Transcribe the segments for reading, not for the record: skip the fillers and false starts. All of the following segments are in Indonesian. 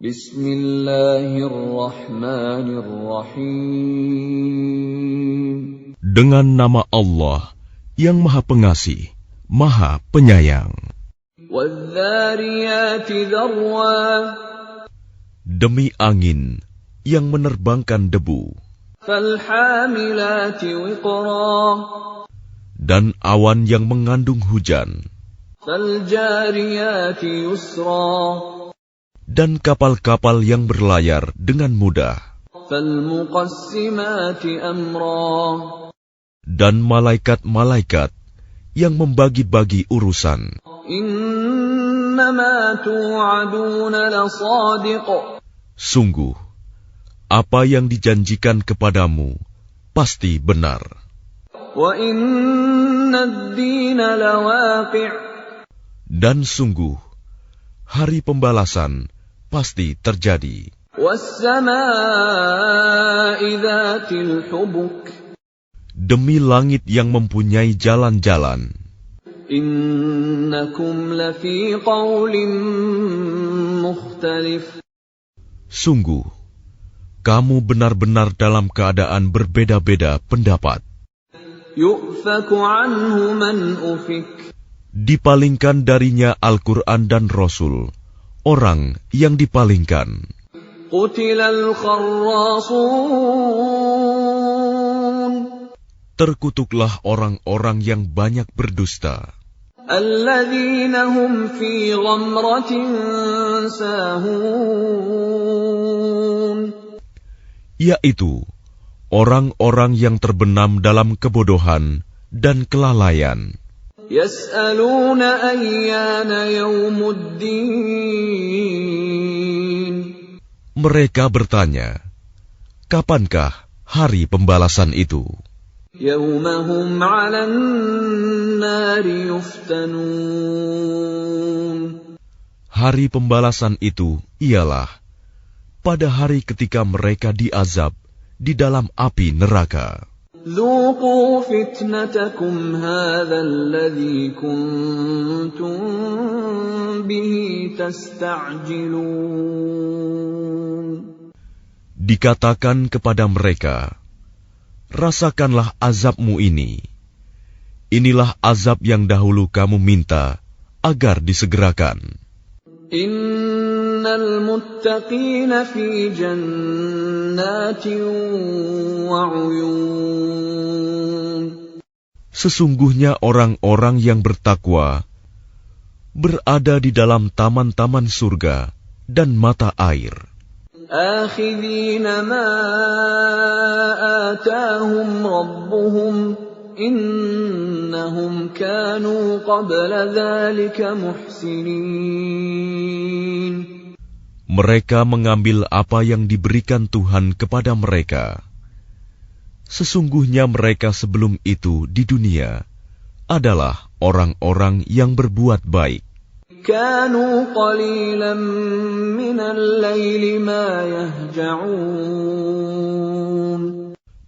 Bismillahirrahmanirrahim. Dengan nama Allah yang Maha Pengasih, Maha Penyayang. Wadh-dhariyati dharwa. Demi angin yang menerbangkan debu. Falhamilati wiqra. Dan awan yang mengandung hujan. Faljariyati yusra. Dan kapal-kapal yang berlayar dengan mudah. Falmuqassimati amra. Dan malaikat-malaikat yang membagi-bagi urusan. Innama tu'aduna lasadiq. Sungguh, apa yang dijanjikan kepadamu pasti benar. Wa inna ad-dina lawaqi'. Dan sungguh, hari pembalasan pasti terjadi. Was-samaa'i dhatil hubuk. Demi langit yang mempunyai jalan-jalan. Innakum lafi qawlin mukhtalif. Sungguh, kamu benar-benar dalam keadaan berbeda-beda pendapat. Yu'faku anhu man ufik. Dipalingkan darinya Al-Quran dan Rasul, orang yang dipalingkan. Qutilal kharrasun. Terkutuklah orang-orang yang banyak berdusta. Alladzina hum fi ghamratin sahun. Yaitu orang-orang yang terbenam dalam kebodohan dan kelalaian. Yas'aluna ayyana yawmuddin. Mereka bertanya, kapankah hari pembalasan itu? Yawmahum 'alan nari yuftanun. Hari pembalasan itu ialah pada hari ketika mereka diazab di dalam api neraka. Dhuqu fitnatakum hadha alladhi kuntum bihi tasta'jilun. Dikatakan kepada mereka, rasakanlah azabmu ini. Inilah azab yang dahulu kamu minta agar disegerakan. Innal muttaqina fi jannatin wa 'uyun. Sesungguhnya orang-orang yang bertakwa berada di dalam taman-taman surga dan mata air. Akhidhina ma atahum rabbuhum innahum kanu qabla dhalika muhsinin. Mereka mengambil apa yang diberikan Tuhan kepada mereka. Sesungguhnya mereka sebelum itu di dunia adalah orang-orang yang berbuat baik. Kanu qalilan minal laili ma yahja'un.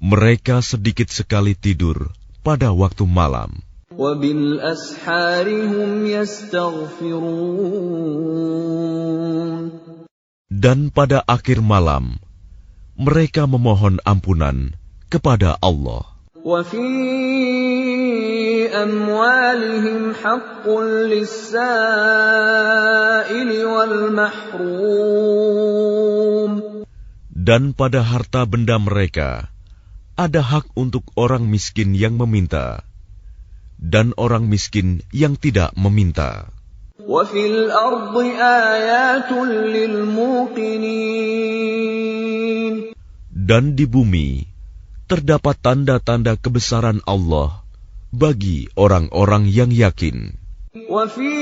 Mereka sedikit sekali tidur pada waktu malam. Wa bil ashari hum yastaghfirun. Dan pada akhir malam, mereka memohon ampunan kepada Allah. Wa fi amwalihim haqqun lis-sa'ili wal mahrum. Dan pada harta benda mereka, ada hak untuk orang miskin yang meminta, dan orang miskin yang tidak meminta. Wa fil ardi ayatun lil muqinin. Dan di bumi terdapat tanda-tanda kebesaran Allah bagi orang-orang yang yakin. Wa fi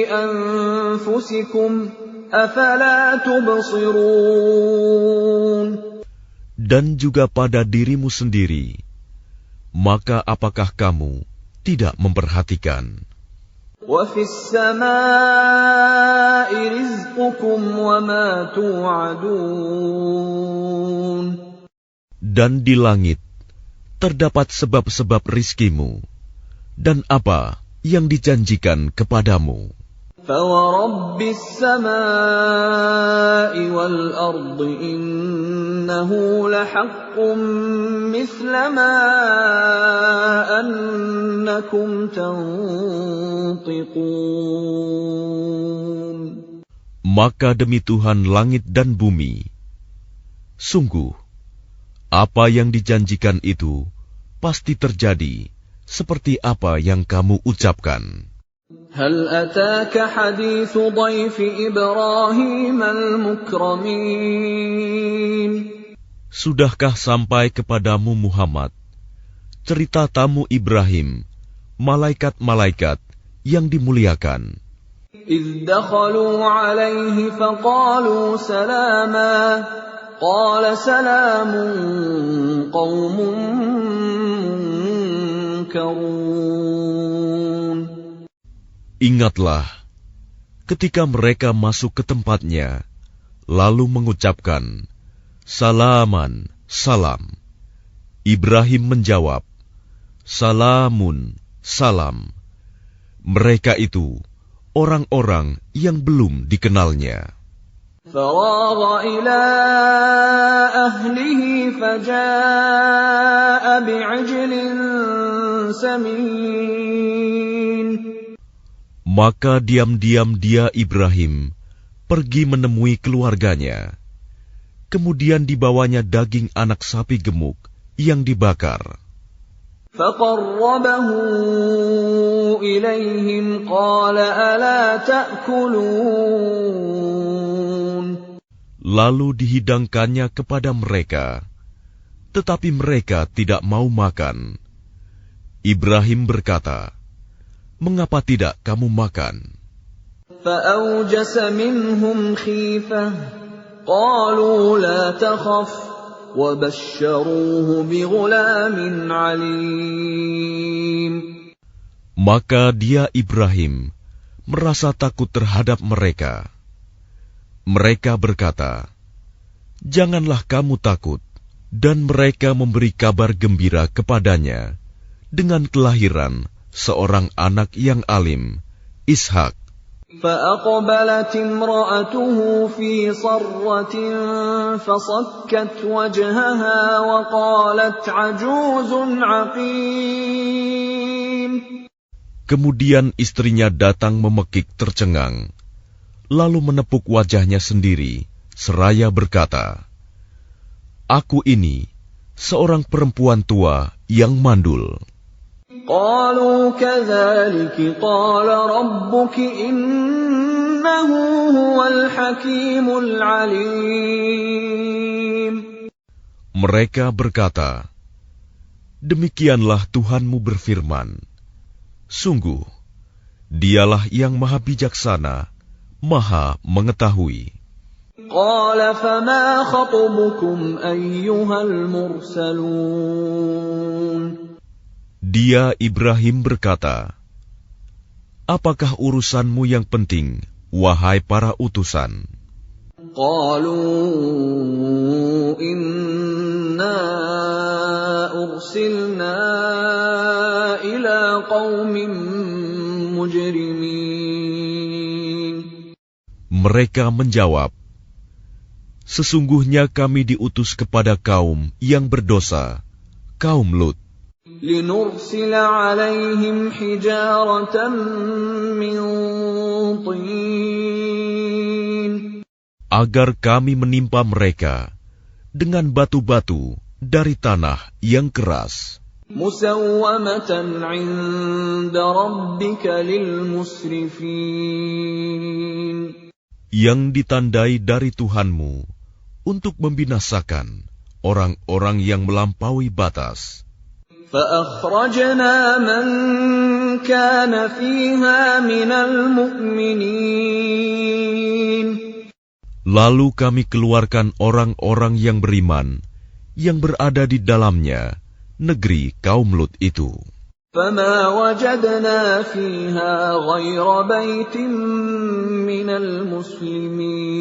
anfusikum afala tubsirun. Dan juga pada dirimu sendiri, maka apakah kamu tidak memperhatikan? Wa fis samaa'i rizqukum wa ma tu'adun. Dan di langit terdapat sebab-sebab rizkimu dan apa yang dijanjikan kepadamu. فورب السماء والأرض إنه لحق مثل ما أنكم تنطقون. Maka demi Tuhan langit dan bumi, sungguh, apa yang dijanjikan itu pasti terjadi seperti apa yang kamu ucapkan. هل أتاك حديث ضيف إبراهيم المكرمين. Sudahkah sampai kepadamu Muhammad cerita tamu Ibrahim, malaikat-malaikat yang dimuliakan? إذ دخلوا عليه فقالوا سلاما قال سلام قوم منكرون. Ingatlah ketika mereka masuk ke tempatnya, lalu mengucapkan, Salaman, salam. Ibrahim menjawab, Salamun, salam. Mereka itu orang-orang yang belum dikenalnya. فراغ إلى أهله فجاء بعجل سمين. Maka diam-diam dia Ibrahim pergi menemui keluarganya. Kemudian dibawanya daging anak sapi gemuk yang dibakar. فقربه إليهم قال ألا تأكلون. Lalu dihidangkannya kepada mereka, tetapi mereka tidak mau makan. Ibrahim berkata, Mengapa tidak kamu makan? فأوجس منهم خيفة قالوا لا تخف وبشروه بغلام عليم. Maka dia Ibrahim merasa takut terhadap mereka. Mereka berkata, Janganlah kamu takut, dan mereka memberi kabar gembira kepadanya dengan kelahiran seorang anak yang alim, Ishak. فأقبلت امرأته في صرة فصكت وجهها وقالت عجوز عقيم. Kemudian istrinya datang memekik tercengang, lalu menepuk wajahnya sendiri, seraya berkata, Aku ini seorang perempuan tua yang mandul. قالوا كذلك قال ربك إنه هو الحكيم العليم. Mereka berkata, Demikianlah Tuhanmu berfirman, Sungguh, Dialah yang maha bijaksana, maha mengetahui. قال فما خطبكم أيها المرسلون. Dia Ibrahim berkata, Apakah urusanmu yang penting, wahai para utusan? قالوا إنا أرسلنا إلى قوم مجرمين. Mereka menjawab, Sesungguhnya kami diutus kepada kaum yang berdosa, kaum Lut. لنرسل عليهم حجارة من طين. Agar kami menimpa mereka dengan batu-batu dari tanah yang keras. مسومة عند ربك للمسرفين. Yang ditandai dari Tuhanmu untuk membinasakan orang-orang yang melampaui batas. فأخرجنا من كان فيها من المؤمنين. Lalu kami keluarkan orang-orang yang beriman yang berada di dalamnya, negeri kaum Lut itu. فما وجدنا فيها غير بيت من المسلمين.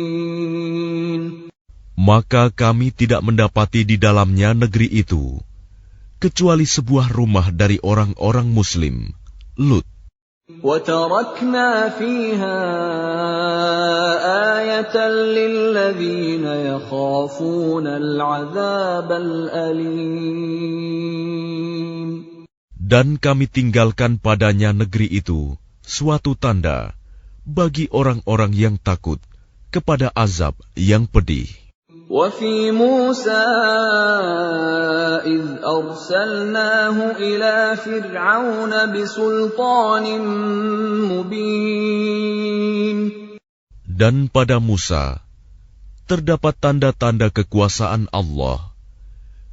Maka kami tidak mendapati di dalamnya negeri itu kecuali sebuah rumah dari orang-orang Muslim, Lut. وَتَرَكْنَا فِيهَا آيَةً لِّلَّذِينَ يَخَافُونَ الْعَذَابَ الْأَلِيمَ. Dan kami tinggalkan padanya negeri itu suatu tanda bagi orang-orang yang takut kepada azab yang pedih. وَفِي مُوسَىٰ إِذْ أَرْسَلْنَاهُ إِلَىٰ فِرْعَوْنَ بِسُلْطَانٍ مُّبِينٍ. Dan pada Musa terdapat tanda-tanda kekuasaan Allah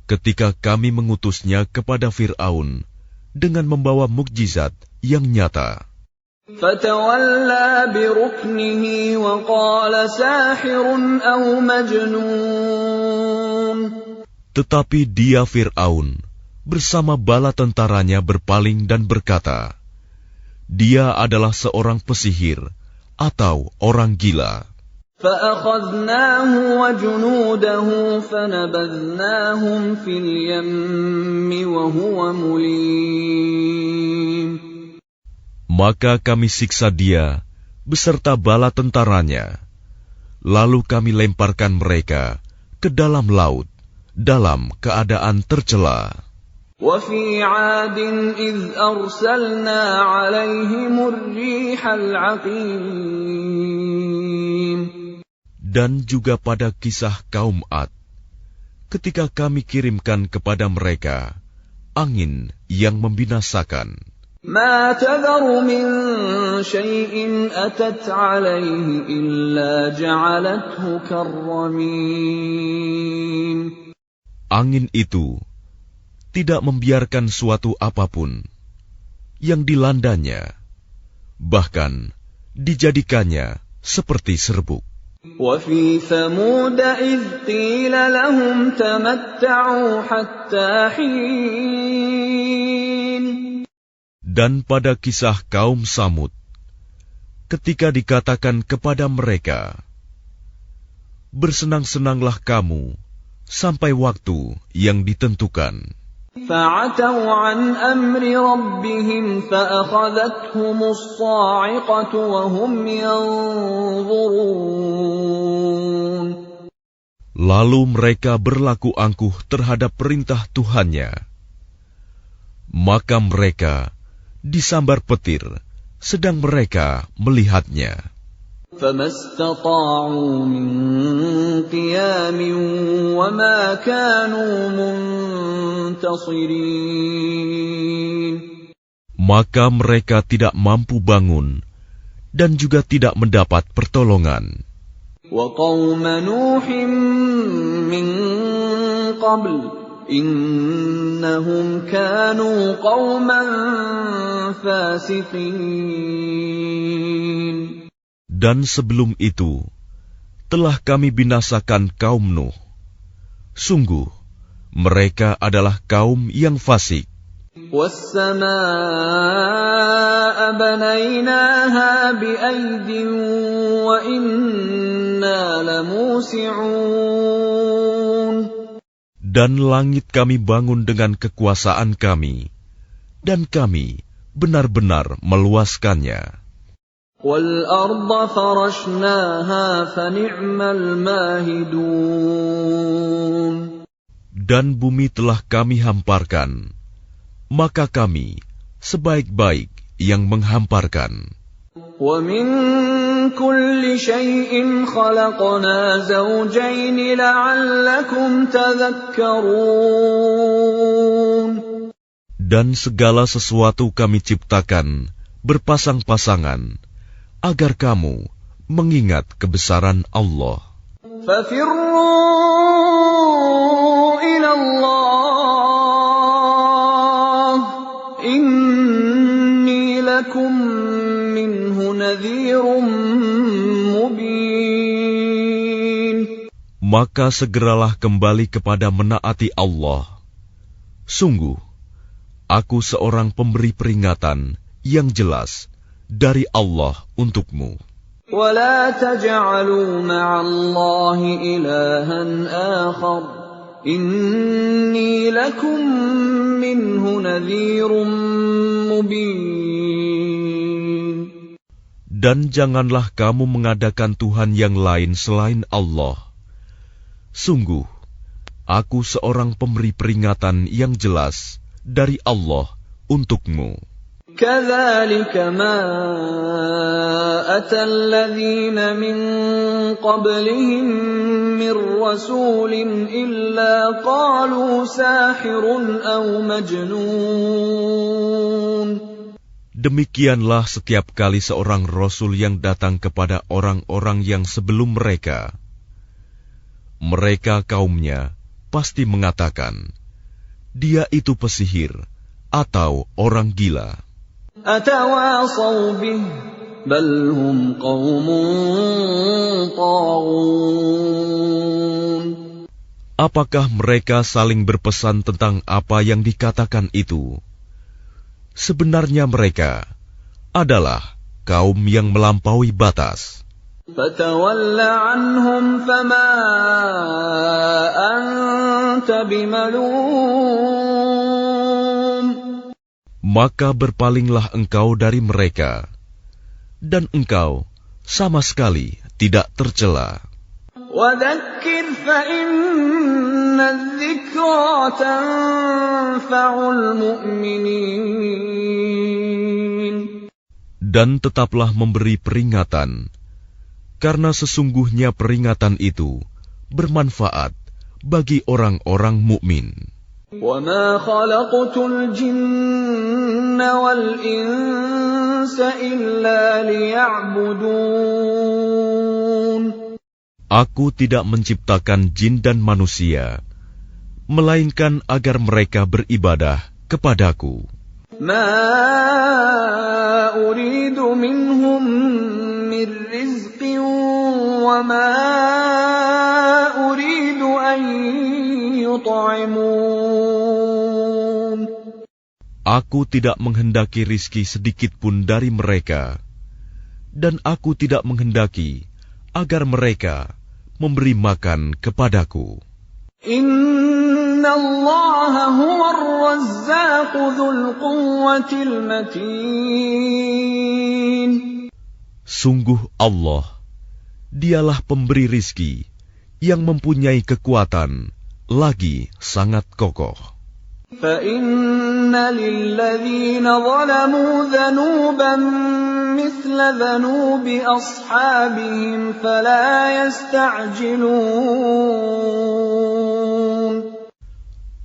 ketika kami mengutusnya kepada Fir'aun dengan membawa mukjizat yang nyata. فَتَوَلَّىٰ بِرُكْنِهِ وَقَالَ سَاحِرٌ أَوْ مَجْنُونٌ. Tetapi dia Fir'aun bersama bala tentaranya berpaling dan berkata, dia adalah seorang pesihir atau orang gila. فَأَخَذْنَاهُ وَجُنُودَهُ فَنَبَذْنَاهُمْ فِي الْيَمِّ وَهُوَ مُلِيمٌ. Maka kami siksa dia beserta bala tentaranya, lalu kami lemparkan mereka ke dalam laut dalam keadaan tercela. وَفِي عَادٍ إِذْ أَرْسَلْنَا عَلَيْهِمُ الرِّيحَ الْعَقِيمَ. Dan juga pada kisah kaum Ad, ketika kami kirimkan kepada mereka angin yang membinasakan. مَا تَذَرُ مِن شَيْءٍ أَتَتْ عَلَيْهِ إِلَّا جَعَلَتْهُ كَالرَّمِيمِ. Angin itu tidak membiarkan suatu apapun yang dilandanya, bahkan dijadikannya seperti serbuk. وَفِي ثَمُودَ إِذْ قِيلَ لَهُمْ تَمَتَّعُوا حَتَّىٰ حِينٍ. Dan pada kisah kaum Samud, ketika dikatakan kepada mereka, bersenang-senanglah kamu sampai waktu yang ditentukan. فَعَتَوْا عَنْ أَمْرِ رَبِّهِمْ فَأَخَذَتْهُمُ الصَّاعِقَةُ وَهُمْ يَنظُرُونَ. Lalu mereka berlaku angkuh terhadap perintah Tuhannya. Maka mereka disambar petir sedang mereka melihatnya. فَمَا اسْتَطَاعُوا مِنْ قِيَامٍ وَمَا كَانُوا مُنْتَصِرِينَ. Maka mereka tidak mampu bangun dan juga tidak mendapat pertolongan. وَقَوْمَ نُوحٍ مِّن قَبْلُ إِنَّهُمْ كَانُوا قَوْمًا فَاسِقِينَ. Dan sebelum itu, telah kami binasakan kaum Nuh. Sungguh, mereka adalah kaum yang fasik. وَالسَّمَاءَ بَنَيْنَاهَا بِأَيْدٍ وَإِنَّا لَمُوسِعُونَ. Dan langit kami bangun dengan kekuasaan kami, dan kami benar-benar meluaskannya. وَالْأَرْضَ فَرَشْنَاهَا فَنِعْمَ الْمَاهِدُونَ. Dan bumi telah kami hamparkan, maka kami sebaik-baik yang menghamparkan. وَمِن كُلِّ شَيْءٍ خَلَقْنَا زَوْجَيْنِ لَعَلَّكُمْ تَذَكَّرُونَ. Dan segala sesuatu kami ciptakan berpasang-pasangan, agar kamu mengingat kebesaran Allah. فَفِرُّوا إِلَى اللَّهِ إِنِّي لَكُمْ مِنْهُ نَذِيرٌ مُبِينٌ. Maka segeralah kembali kepada menaati Allah. Sungguh, aku seorang pemberi peringatan yang jelas dari Allah untukmu. وَلَا تَجْعَلُوا مَعَ اللَّهِ إِلَٰهًا آخَرَ إِنِّي لَكُمْ مِنْهُ نَذِيرٌ مُبِينٌ. Dan janganlah kamu mengadakan Tuhan yang lain selain Allah. Sungguh, aku seorang pemberi peringatan yang jelas dari Allah untukmu. كَذَلِكَ مَا أَتَى الَّذِينَ مِن قَبْلِهِم مِّن رَّسُولٍ إِلَّا قَالُوا سَاحِرٌ أَوْ مَجْنُونٌ. Demikianlah setiap kali seorang rasul yang datang kepada orang-orang yang sebelum mereka. Mereka kaumnya pasti mengatakan, dia itu pesihir atau orang gila. أَتَوَاصَوْا بِهِ بَلْ هُمْ قَوْمٌ طَاغُونَ. Apakah mereka saling berpesan tentang apa yang dikatakan itu? Sebenarnya mereka adalah kaum yang melampaui batas. فَتَوَلَّ عَنْهُمْ فَمَا أَنْتَ بِمَلُومٍ. Maka berpalinglah engkau dari mereka, dan engkau sama sekali tidak tercela. وَذَكِّرْ فَإِنَّ الذِّكْرَى تَنفَعُ الْمُؤْمِنِينَ. Dan tetaplah memberi peringatan, karena sesungguhnya peringatan itu bermanfaat bagi orang-orang mukmin. وَمَا خَلَقْتُ الْجِنَّ وَالْإِنسَ إِلَّا لِيَعْبُدُونَ. Aku tidak menciptakan jin dan manusia, melainkan agar mereka beribadah kepadaku. مَا أُرِيدُ مِنْهُمْ مِنْ رِزْقٍ وَمَا أُرِيدُ أَنْ يُطْعِمُونَ. Aku tidak menghendaki rizki sedikit pun dari mereka, dan aku tidak menghendaki agar mereka memberi makan kepadaku. Inna Allah huwa ar-razzaq dzul quwwatil matin. Sungguh Allah, dialah pemberi rizki yang mempunyai kekuatan lagi sangat kokoh. فَإِنَّ لِلَّذِينَ ظَلَمُوا ذَنُوبًا مِثْلَ ذَنُوبِ أَصْحَابِهِمْ فَلَا يَسْتَعْجِلُونَ.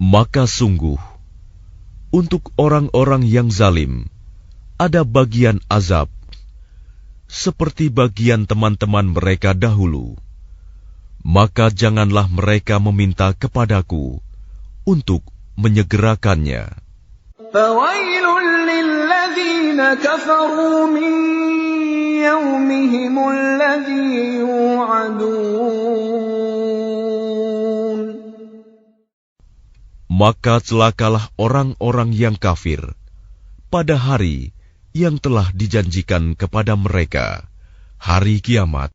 Maka sungguh, untuk orang-orang yang zalim, ada bagian azab, seperti bagian teman-teman mereka dahulu. Maka janganlah mereka meminta kepadaku untuk menyegerakannya. فَوَيْلٌ لِلَّذِينَ كَفَرُوا مِنْ يَوْمِهِمُ الَّذِي يُوعَدُونَ. Maka celakalah orang-orang yang kafir pada hari yang telah dijanjikan kepada mereka, hari kiamat.